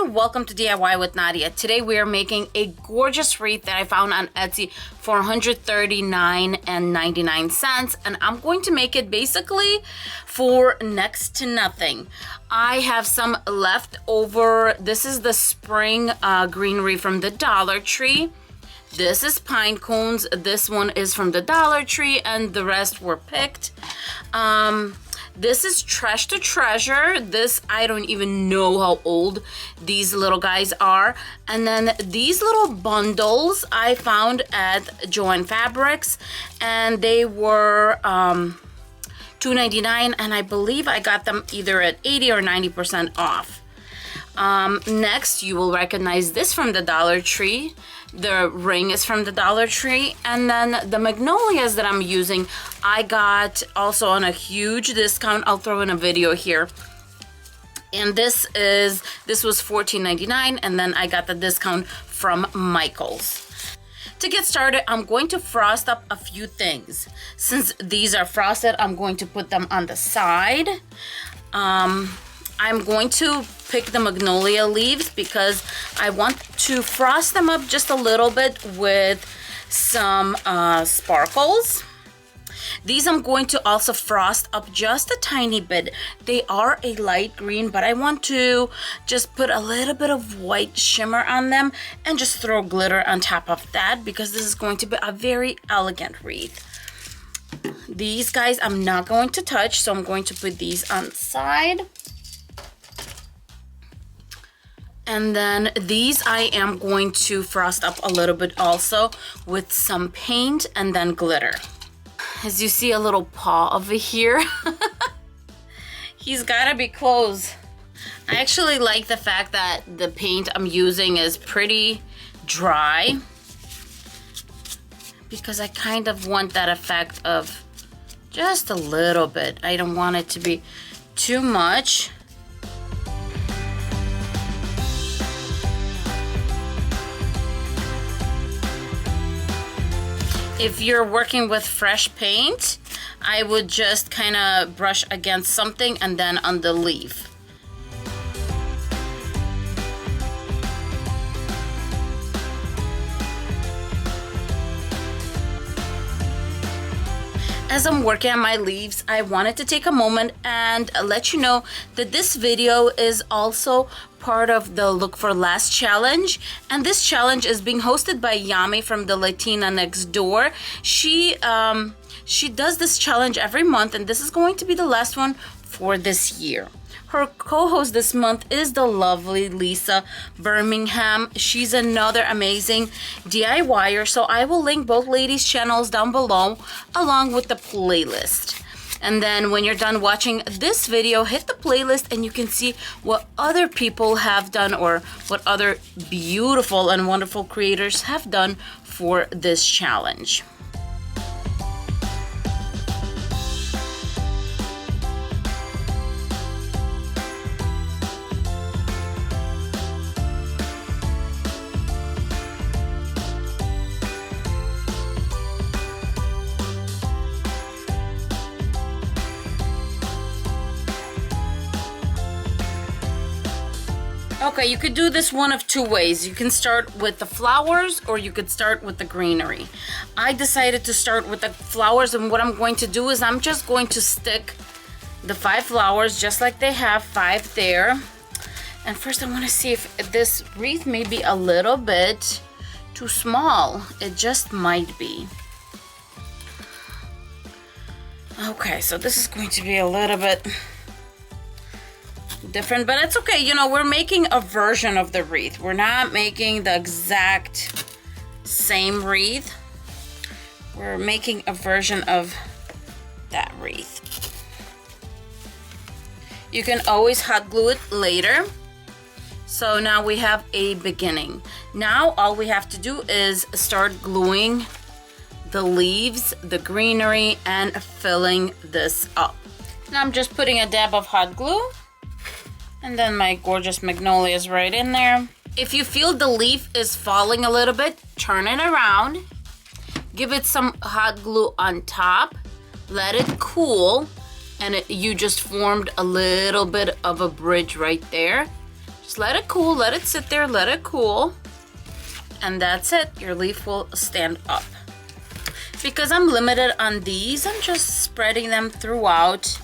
welcome to DIY with Nadia. Today we are making a gorgeous wreath that I found on Etsy for $139.99, and I'm going to make it basically for next to nothing. I have some left over. This is the spring greenery from the Dollar Tree. This is pine cones. This one is from the Dollar Tree, and the rest were picked. This is Trash to Treasure. This, I don't even know how old these little guys are. And then these little bundles I found at Joann Fabrics, and they were $2.99, and I believe I got them either at 80 or 90% off. Next, you will recognize this from the Dollar Tree. The ring is from the Dollar Tree, and then the magnolias that I'm using I got also on a huge discount. I'll throw in a video here. And this was $14.99, and then I got the discount from Michael's. To get started, I'm going to frost up a few things. Since these are frosted, I'm going to put them on the side. I'm going to pick the magnolia leaves because I want to frost them up just a little bit with some sparkles. These I'm going to also frost up just a tiny bit. They are a light green, but I want to just put a little bit of white shimmer on them and just throw glitter on top of that because this is going to be a very elegant wreath. These guys I'm not going to touch, so I'm going to put these on the side. And then these I am going to frost up a little bit also with some paint and then glitter. As you see a little paw over here, he's gotta be closed. I actually like the fact that the paint I'm using is pretty dry because I kind of want that effect of just a little bit. I don't want it to be too much. If you're working with fresh paint, I would just kind of brush against something and then on the leaf. As I'm working on my leaves, I wanted to take a moment and let you know that this video is also part of the Look for Less challenge, and this challenge is being hosted by Yami from the Latina Next Door. She does this challenge every month, and this is going to be the last one for this year. Her co-host this month is the lovely Lisa Birmingham. She's another amazing DIYer, so I will link both ladies' channels down below along with the playlist. And then when you're done watching this video, hit the playlist and you can see what other people have done or what other beautiful and wonderful creators have done for this challenge. Okay, you could do this one of two ways. You can start with the flowers or you could start with the greenery. I decided to start with the flowers, and what I'm going to do is I'm just going to stick the 5 flowers just like they have 5 there. And first I want to see if this wreath may be a little bit too small. It just might be. Okay, so this is going to be a little bit different, but it's okay. You know, we're making a version of the wreath. We're not making the exact same wreath. We're making a version of that wreath. You can always hot glue it later. So now we have a beginning. Now all we have to do is start gluing the leaves, the greenery, and filling this up. Now I'm just putting a dab of hot glue. And then my gorgeous magnolia is right in there. If you feel the leaf is falling a little bit, turn it around. Give it some hot glue on top. Let it cool. And you just formed a little bit of a bridge right there. Just let it cool, let it sit there, let it cool. And that's it, your leaf will stand up. Because I'm limited on these, I'm just spreading them throughout.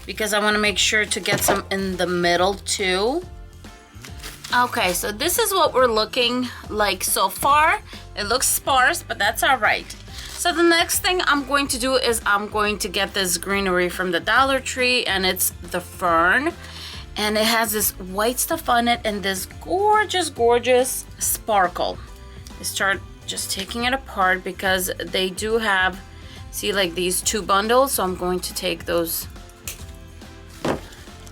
Because I want to make sure to get some in the middle too. Okay, so this is what we're looking like so far. It looks sparse, but that's all right. So the next thing I'm going to do is I'm going to get this greenery from the Dollar Tree, and it's the fern. And it has this white stuff on it and this gorgeous, gorgeous sparkle. I start just taking it apart because they do have, see, like these two bundles. So I'm going to take those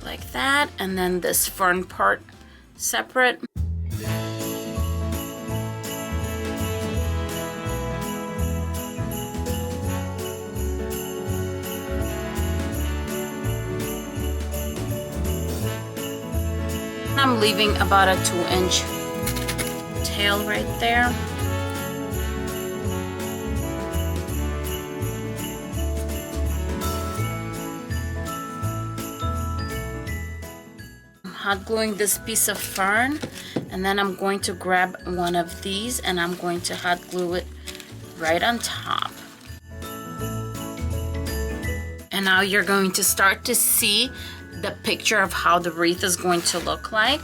like that, and then this fern part separate. I'm leaving about a 2-inch tail right there. I'm hot gluing this piece of fern, and then I'm going to grab one of these and I'm going to hot glue it right on top. And now you're going to start to see the picture of how the wreath is going to look like.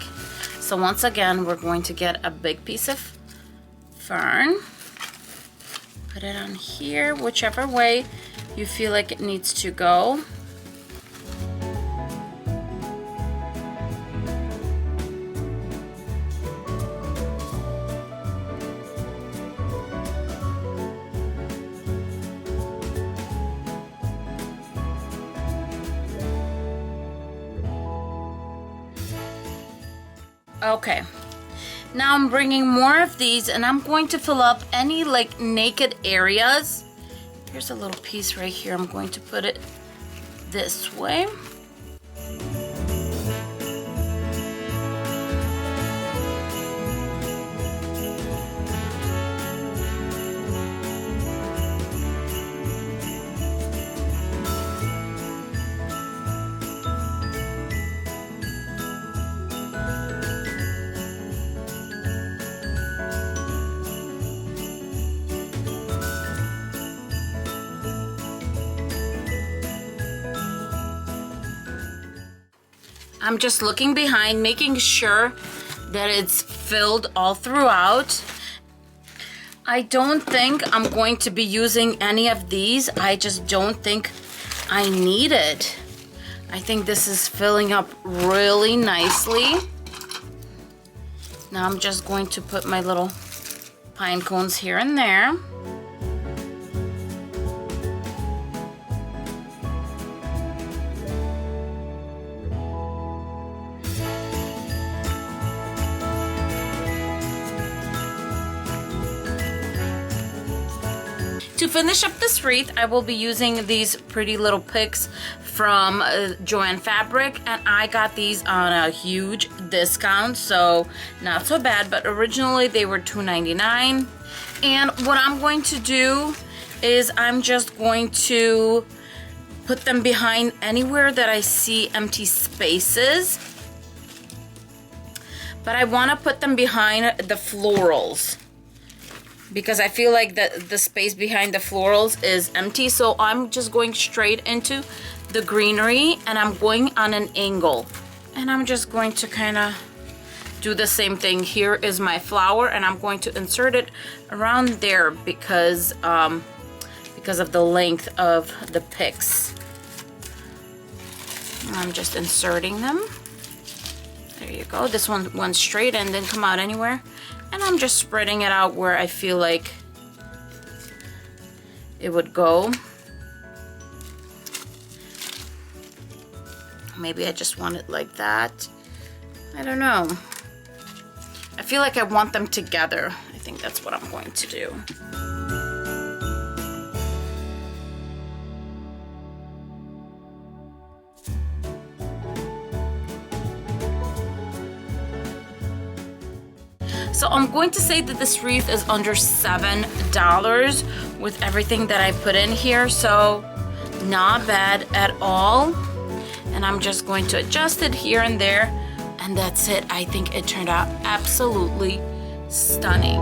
So once again, we're going to get a big piece of fern, put it on here, whichever way you feel like it needs to go. Okay, now I'm bringing more of these and I'm going to fill up any like naked areas. Here's a little piece right here. I'm going to put it this way. I'm just looking behind, making sure that it's filled all throughout. I don't think I'm going to be using any of these. I just don't think I need it. I think this is filling up really nicely. Now I'm just going to put my little pine cones here and there. To finish up this wreath, I will be using these pretty little picks from Joann Fabric, and I got these on a huge discount, so not so bad, but originally they were $2.99. And what I'm going to do is I'm just going to put them behind anywhere that I see empty spaces, but I want to put them behind the florals, because I feel like the space behind the florals is empty. So I'm just going straight into the greenery and I'm going on an angle. And I'm just going to kind of do the same thing. Here is my flower and I'm going to insert it around there because of the length of the picks. And I'm just inserting them. There you go. This one went straight and didn't come out anywhere. And I'm just spreading it out where I feel like it would go. Maybe I just want it like that. I don't know. I feel like I want them together. I think that's what I'm going to do. So I'm going to say that this wreath is under $7 with everything that I put in here. So not bad at all. And I'm just going to adjust it here and there And that's it. I think it turned out absolutely stunning.